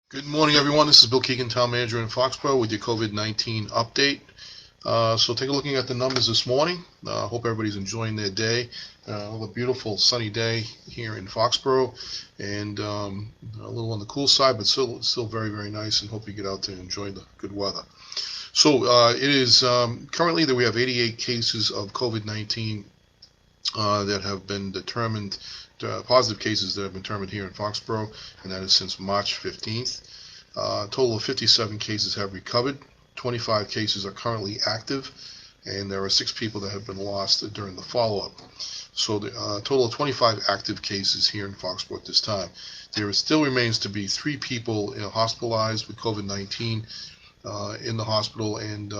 Good morning, everyone. This is Bill Keegan, Town Manager in Foxboro, with your COVID-19 update. So take a looking at the numbers this morning. Hope everybody's enjoying their day. A beautiful sunny day here in Foxboro, and a little on the cool side, but still very, very nice, and hope you get out there and enjoy the good weather. So it is currently that we have 88 cases of COVID-19 that have been determined, positive cases that have been determined here in Foxboro, and that is since March 15th. A total of 57 cases have recovered. 25 cases are currently active, and there are 6 people that have been lost during the follow-up. So the total of 25 active cases here in Foxboro at this time. There still remains to be 3 people hospitalized with COVID-19 in the hospital, and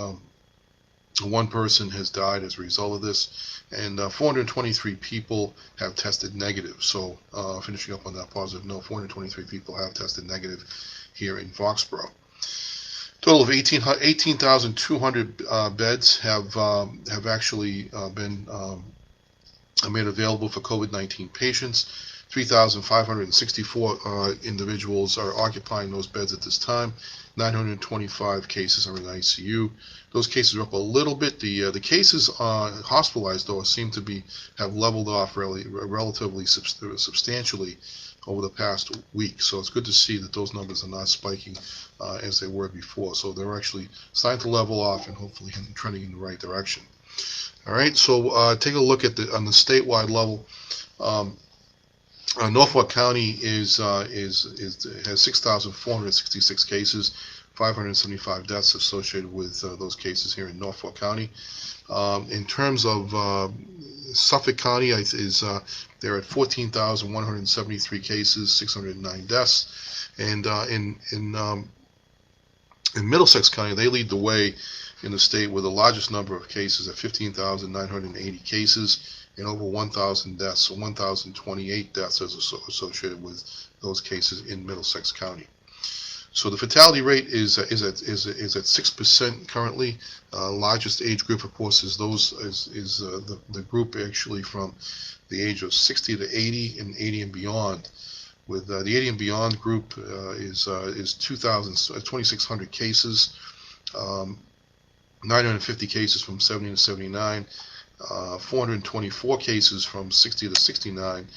1 person has died as a result of this, and 423 people have tested negative. So finishing up on that positive note, 423 people have tested negative here in Foxboro. Total of 18,200 beds have actually been made available for COVID-19 patients. 3,564 individuals are occupying those beds at this time. 925 cases are in ICU. Those cases are up a little bit. The cases hospitalized, though, seem to have leveled off relatively substantially over the past week. So it's good to see that those numbers are not spiking as they were before. So they're actually starting to level off and hopefully trending in the right direction. All right. So take a look at on the statewide level. Norfolk County has 6,466 cases, 575 deaths associated with those cases here in Norfolk County. In terms of Suffolk County, they're at 14,173 cases, 609 deaths, and in Middlesex County, they lead the way in the state with the largest number of cases at 15,980 cases and over 1,000 deaths, so 1,028 deaths associated with those cases in Middlesex County. So the fatality rate is at 6% currently. Largest age group, of course, is the group actually from the age of 60 to 80 and 80 and beyond. With the 80 and beyond group is 2,600 cases, 950 cases from 70 to 79. 424 cases from 60 to 69,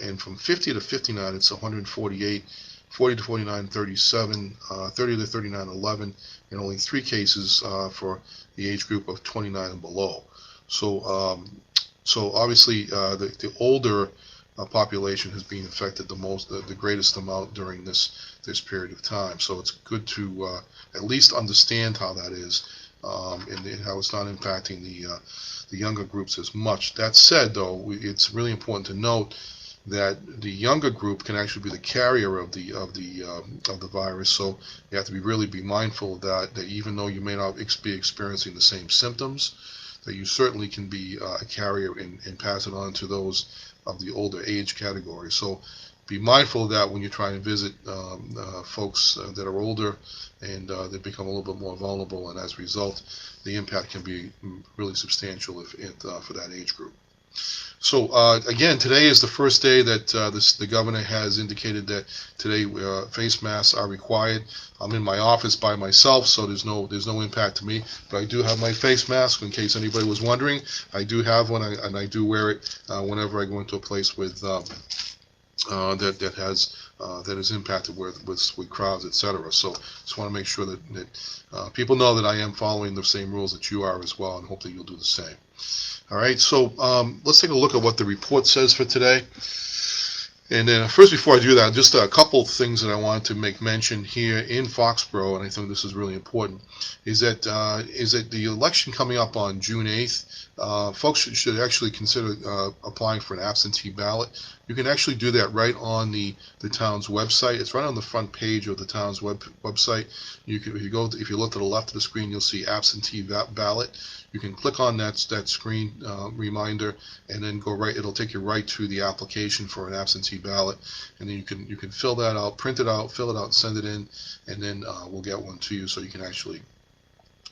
and from 50 to 59 it's 148, 40 to 49 37, 30 to 39 11, and only 3 cases for the age group of 29 and below. So obviously the older population has been affected the greatest amount during this period of time. So it's good to at least understand how that is, and how it's not impacting the younger groups as much. That said, though, it's really important to note that the younger group can actually be the carrier of the virus. So you have to really be mindful of that even though you may not be experiencing the same symptoms, that you certainly can be a carrier and pass it on to those of the older age category. So be mindful of that when you're trying to visit folks that are older, and they become a little bit more vulnerable, and as a result, the impact can be really substantial for that age group. So again, today is the first day that the governor has indicated that today face masks are required. I'm in my office by myself, so there's no impact to me. But I do have my face mask in case anybody was wondering. I do have one, and I do wear it whenever I go into a place with that is impacted with crowds, etc. So just want to make sure that people know that I am following the same rules that you are as well, and hope that you'll do the same. All right, so let's take a look at what the report says for today. And then first, before I do that, just a couple of things that I wanted to make mention here in Foxboro, and I think this is really important, is that the election coming up on June 8th, folks should actually consider applying for an absentee ballot. You can actually do that right on the town's website. It's right on the front page of the town's website. If you look to the left of the screen, you'll see absentee ballot. You can click on that screen reminder, and then go right. It'll take you right to the application for an absentee ballot, and then you can fill that out, print it out, fill it out, send it in, and then we'll get one to you so you can actually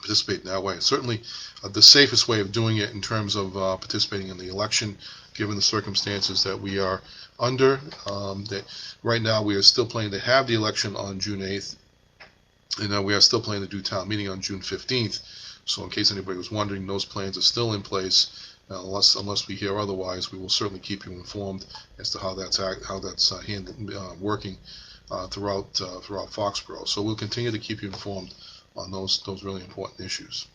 participate in that way. Certainly the safest way of doing it in terms of participating in the election, given the circumstances that we are under. That right now we are still planning to have the election on June 8th, and we are still planning to do town meeting on June 15th. So in case anybody was wondering, those plans are still in place. Unless we hear otherwise, we will certainly keep you informed as to how that's working throughout Foxboro. So we'll continue to keep you informed on those really important issues.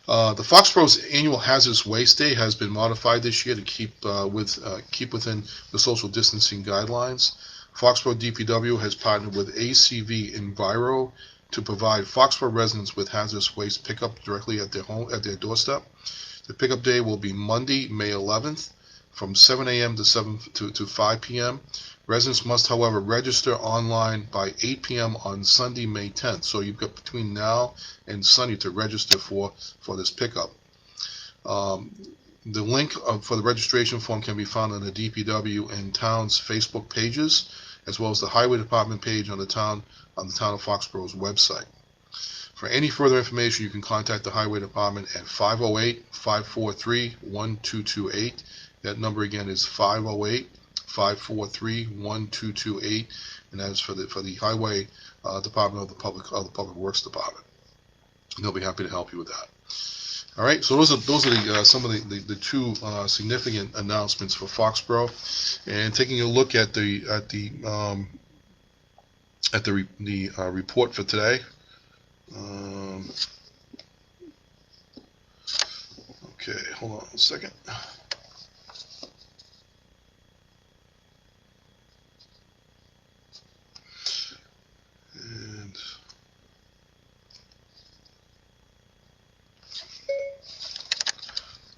The Foxboro's annual Hazardous Waste Day has been modified this year to keep within the social distancing guidelines. Foxboro DPW has partnered with ACV Enviro to provide Foxboro residents with hazardous waste pickup directly at their doorstep. The pickup day will be Monday, May 11th, from 7 a.m. to 5 p.m. Residents must, however, register online by 8 p.m. on Sunday, May 10th. So you've got between now and Sunday to register for this pickup. The link for the registration form can be found on the DPW and town's Facebook pages, as well as the Highway Department page on the town of Foxboro's website. For any further information, you can contact the Highway Department at 508-543-1228. That number again is 508-543-1228, and that is for the Highway Department of the Public Works Department. And they'll be happy to help you with that. All right, so those are some of the two significant announcements for Foxboro. And taking a look at the report for today. Okay, hold on a second. And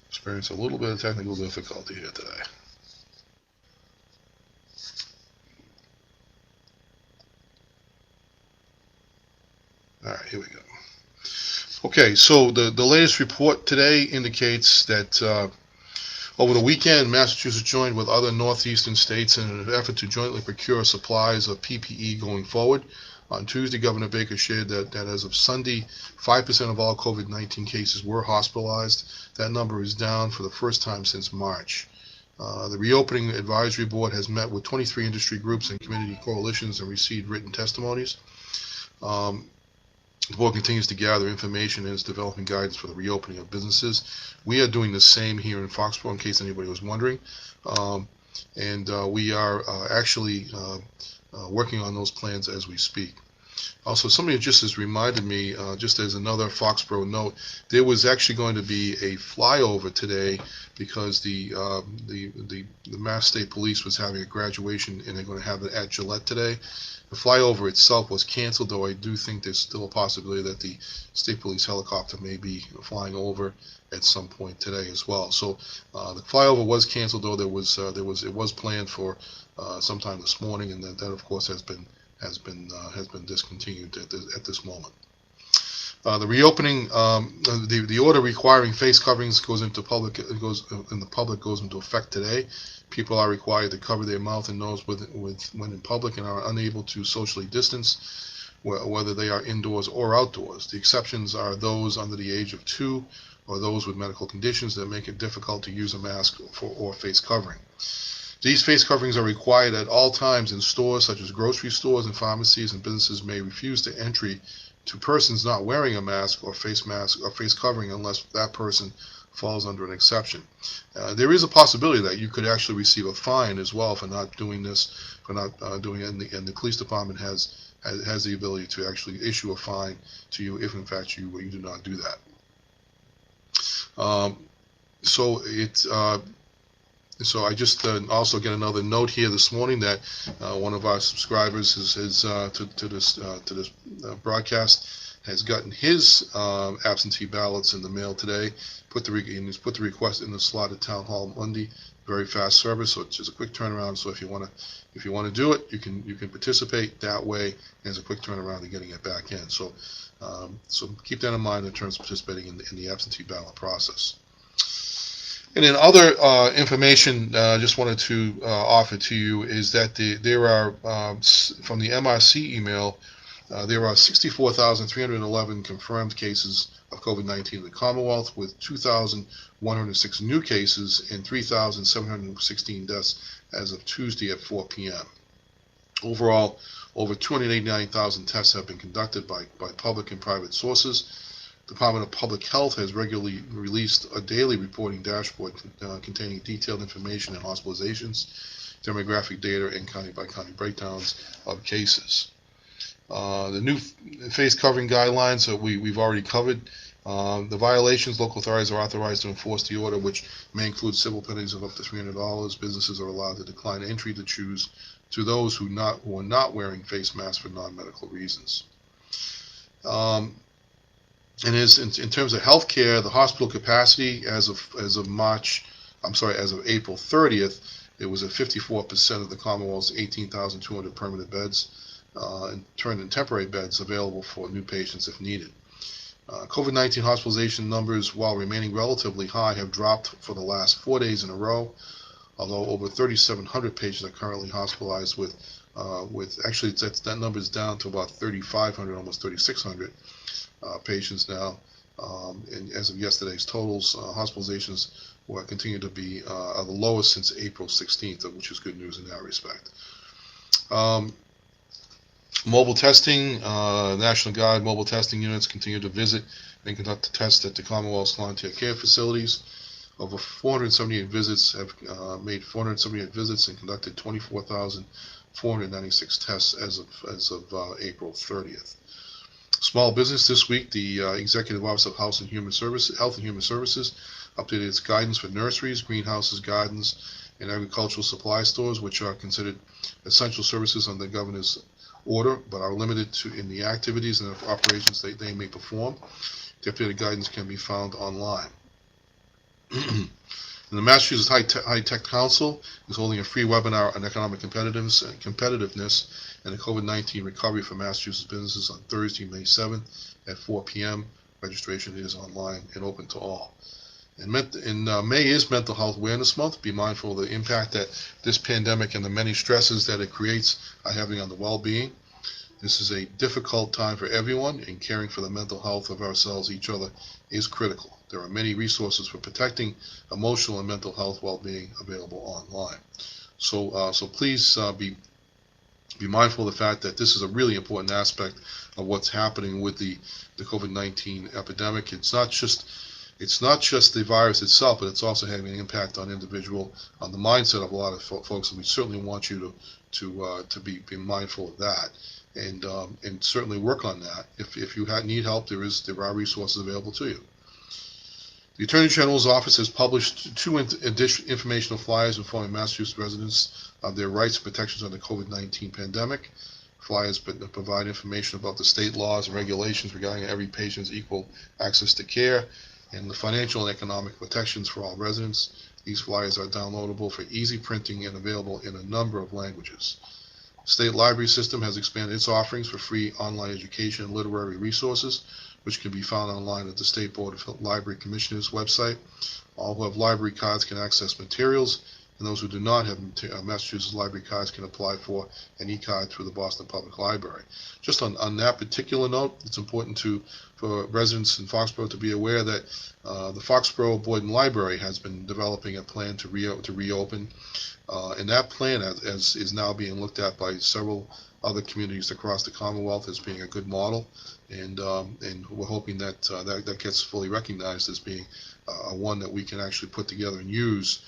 experience a little bit of technical difficulty here today. All right, here we go. Okay, so the latest report today indicates that over the weekend, Massachusetts joined with other northeastern states in an effort to jointly procure supplies of PPE going forward. On Tuesday, Governor Baker shared that as of Sunday, 5% of all COVID-19 cases were hospitalized. That number is down for the first time since March. The Reopening Advisory Board has met with 23 industry groups and community coalitions and received written testimonies. The board continues to gather information and is developing guidance for the reopening of businesses. We are doing the same here in Foxborough, in case anybody was wondering. We are actually working on those plans as we speak. Also, somebody just has reminded me, just as another Foxborough note, there was actually going to be a flyover today because the Mass State Police was having a graduation and they're going to have it at Gillette today. The flyover itself was canceled, though I do think there's still a possibility that the State Police helicopter may be flying over at some point today as well. So the flyover was canceled, though it was planned for sometime this morning, and that of course has been discontinued at this moment. The reopening, the order requiring face coverings goes into effect today. People are required to cover their mouth and nose when in public and are unable to socially distance, whether they are indoors or outdoors. The exceptions are those under the age of 2 or those with medical conditions that make it difficult to use a mask or face covering. These face coverings are required at all times in stores such as grocery stores and pharmacies, and businesses may refuse to entry to persons not wearing a mask or face covering unless that person falls under an exception. There is a possibility that you could actually receive a fine as well for not doing this, doing it, and the police department has the ability to actually issue a fine to you if in fact you do not do that. So I just also get another note here this morning that one of our subscribers to this broadcast has gotten his absentee ballots in the mail today. He's put the request in the slot at Town Hall Monday. Very fast service, so it's just a quick turnaround. So if you want to do it, you can participate that way. There's a quick turnaround to getting it back in. So keep that in mind in terms of participating in the absentee ballot process. And then other information just wanted to offer to you is that there are, from the MRC email, there are 64,311 confirmed cases of COVID-19 in the Commonwealth, with 2,106 new cases and 3,716 deaths as of Tuesday at 4 p.m. Overall, over 289,000 tests have been conducted by public and private sources. The Department of Public Health has regularly released a daily reporting dashboard containing detailed information on hospitalizations, demographic data, and county-by-county breakdowns of cases. The new face covering guidelines that we've already covered. The violations, local authorities are authorized to enforce the order, which may include civil penalties of up to $300. Businesses are allowed to decline entry to those who are not wearing face masks for non-medical reasons. And in terms of healthcare, the hospital capacity as of April 30th, it was at 54% of the Commonwealth's 18,200 permanent beds and temporary beds available for new patients if needed. COVID-19 hospitalization numbers, while remaining relatively high, have dropped for the last 4 days in a row, although over 3,700 patients are currently hospitalized with actually that number is down to about 3,500, almost 3,600 patients now. And as of yesterday's totals, hospitalizations will continue to be the lowest since April 16th, which is good news in that respect. Mobile testing, National Guard mobile testing units continue to visit and conduct tests at the Commonwealth's long-term care facilities. Over 478 visits have made 478 visits and conducted 24,496 tests as of April 30th. Small business this week, the Executive Office of Health and Human Services updated its guidance for nurseries, greenhouses, gardens, and agricultural supply stores, which are considered essential services under the Governor's order, but are limited to in the activities and operations they may perform. The updated guidance can be found online. And the Massachusetts High Tech Council is holding a free webinar on economic competitiveness and the COVID-19 recovery for Massachusetts businesses on Thursday, May 7th at 4 p.m. Registration is online and open to all. And May is Mental Health Awareness Month. Be mindful of the impact that this pandemic and the many stresses that it creates are having on the well-being. This is a difficult time for everyone, and caring for the mental health of ourselves, each other, is critical. There are many resources for protecting emotional and mental health well-being available online. So please be mindful of the fact that this is a really important aspect of what's happening with the COVID-19 epidemic. It's not just the virus itself, but it's also having an impact on the mindset of a lot of folks, and we certainly want you to be mindful of that, and certainly work on that. If you need help, there are resources available to you. The Attorney General's office has published 2 informational flyers informing Massachusetts residents of their rights and protections on the COVID-19 pandemic. Flyers provide information about the state laws and regulations regarding every patient's equal access to care and the financial and economic protections for all residents. These flyers are downloadable for easy printing and available in a number of languages. The state library system has expanded its offerings for free online education and literary resources, which can be found online at the State Board of Library Commissioners website. All who have library cards can access materials, and those who do not have Massachusetts library cards can apply for an e-card through the Boston Public Library. Just on that particular note, it's important for residents in Foxboro to be aware that the Foxboro Boyden Library has been developing a plan to reopen, and that plan is now being looked at by several other communities across the Commonwealth as being a good model, and we're hoping that that gets fully recognized as being one that we can actually put together and use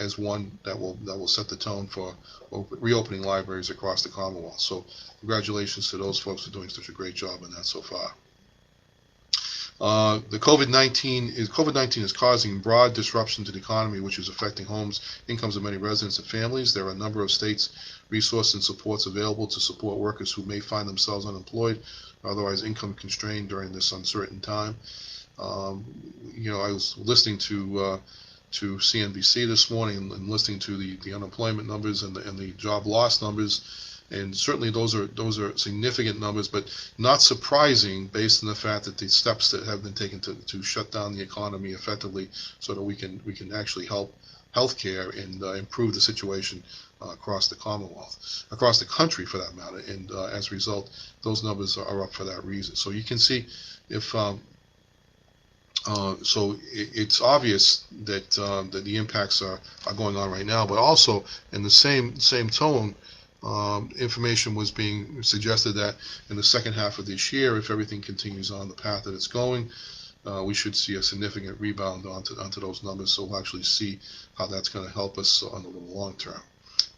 as one that will set the tone for reopening libraries across the Commonwealth. So congratulations to those folks for doing such a great job on that so far. The COVID-19 is causing broad disruption to the economy, which is affecting incomes of many residents and families. There are a number of states' resources and supports available to support workers who may find themselves unemployed or otherwise income constrained during this uncertain time. I was listening to CNBC this morning and listening to the unemployment numbers and the job loss numbers. And certainly those are significant numbers, but not surprising based on the fact that the steps that have been taken to shut down the economy effectively, so that we can actually help healthcare and improve the situation across the Commonwealth, across the country for that matter. And as a result, those numbers are up for that reason. So you can see if So it's obvious that the impacts are going on right now, but also in the same tone, information was being suggested that in the second half of this year, if everything continues on the path that it's going, we should see a significant rebound onto those numbers. So we'll actually see how that's going to help us on the long term.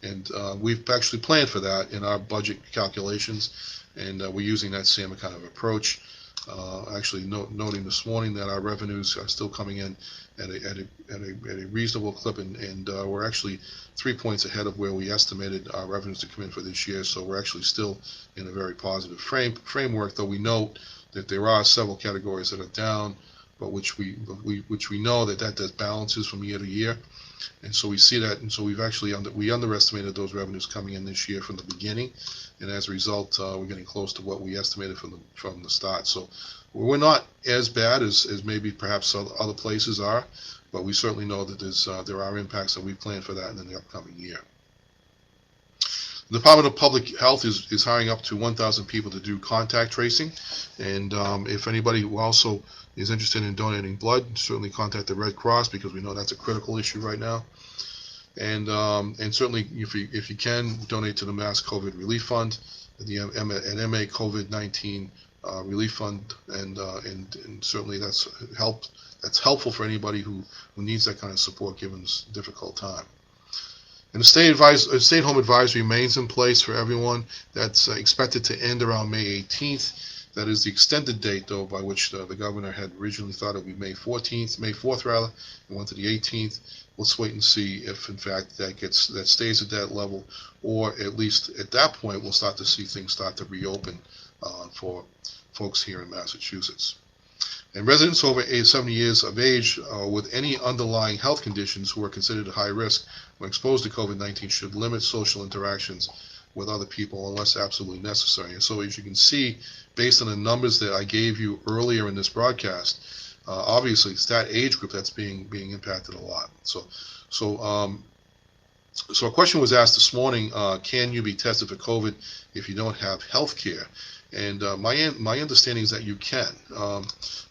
And we've actually planned for that in our budget calculations, and we're using that same kind of approach. Actually noting this morning that our revenues are still coming in at a reasonable clip, and we're actually 3 points ahead of where we estimated our revenues to come in for this year. So we're actually still in a very positive framework, though we note that there are several categories that are down, but which we know that does balances from year to year. And so we see that, and so we've actually we underestimated those revenues coming in this year from the beginning, and as a result, we're getting close to what we estimated from the start. So we're not as bad as maybe perhaps other places are, but we certainly know that there are impacts, and we plan for that in the upcoming year. The Department of Public Health is hiring up to 1,000 people to do contact tracing, and if anybody who also is interested in donating blood, certainly contact the Red Cross, because we know that's a critical issue right now. And certainly, if you can, donate to the Mass COVID Relief Fund, the MA COVID-19 Relief Fund, and certainly that's helpful for anybody who needs that kind of support given this difficult time. And the stay-at-home advisory remains in place for everyone. That's expected to end around May 18th. That is the extended date, though, by which the governor had originally thought it would be May 4th rather, and went to the 18th. Let's wait and see if, in fact, that stays at that level, or at least at that point, we'll start to see things start to reopen for folks here in Massachusetts. And residents over 70 years of age with any underlying health conditions who are considered high risk when exposed to COVID-19 should limit social interactions with other people unless absolutely necessary. And so, as you can see, based on the numbers that I gave you earlier in this broadcast, obviously it's that age group that's being impacted a lot. So a question was asked this morning: can you be tested for COVID if you don't have health care? And my understanding is that you can,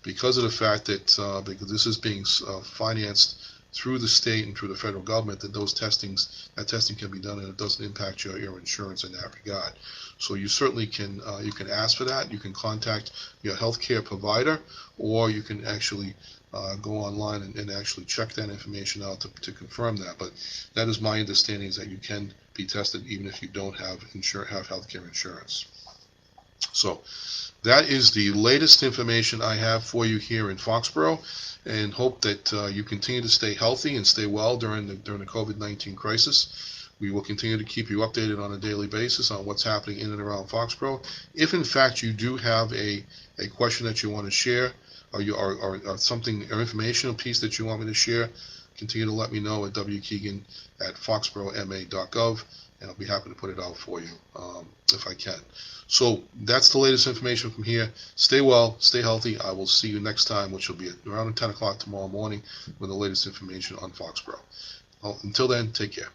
because of the fact that because this is being financed through the state and through the federal government, that that testing can be done, and it doesn't impact your insurance in that regard. So you certainly can ask for that. You can contact your healthcare provider, or you can actually go online and actually check that information out to confirm that. But that is my understanding, is that you can be tested even if you don't have healthcare insurance. So that is the latest information I have for you here in Foxboro, and hope that you continue to stay healthy and stay well during the COVID-19 crisis. We will continue to keep you updated on a daily basis on what's happening in and around Foxboro. If in fact you do have a question that you want to share, or something, or informational piece that you want me to share, continue to let me know at wkeegan@foxboroma.gov, and I'll be happy to put it out for you if I can. So that's the latest information from here. Stay well, stay healthy. I will see you next time, which will be around 10 o'clock tomorrow morning, with the latest information on Foxboro. Well, until then, take care.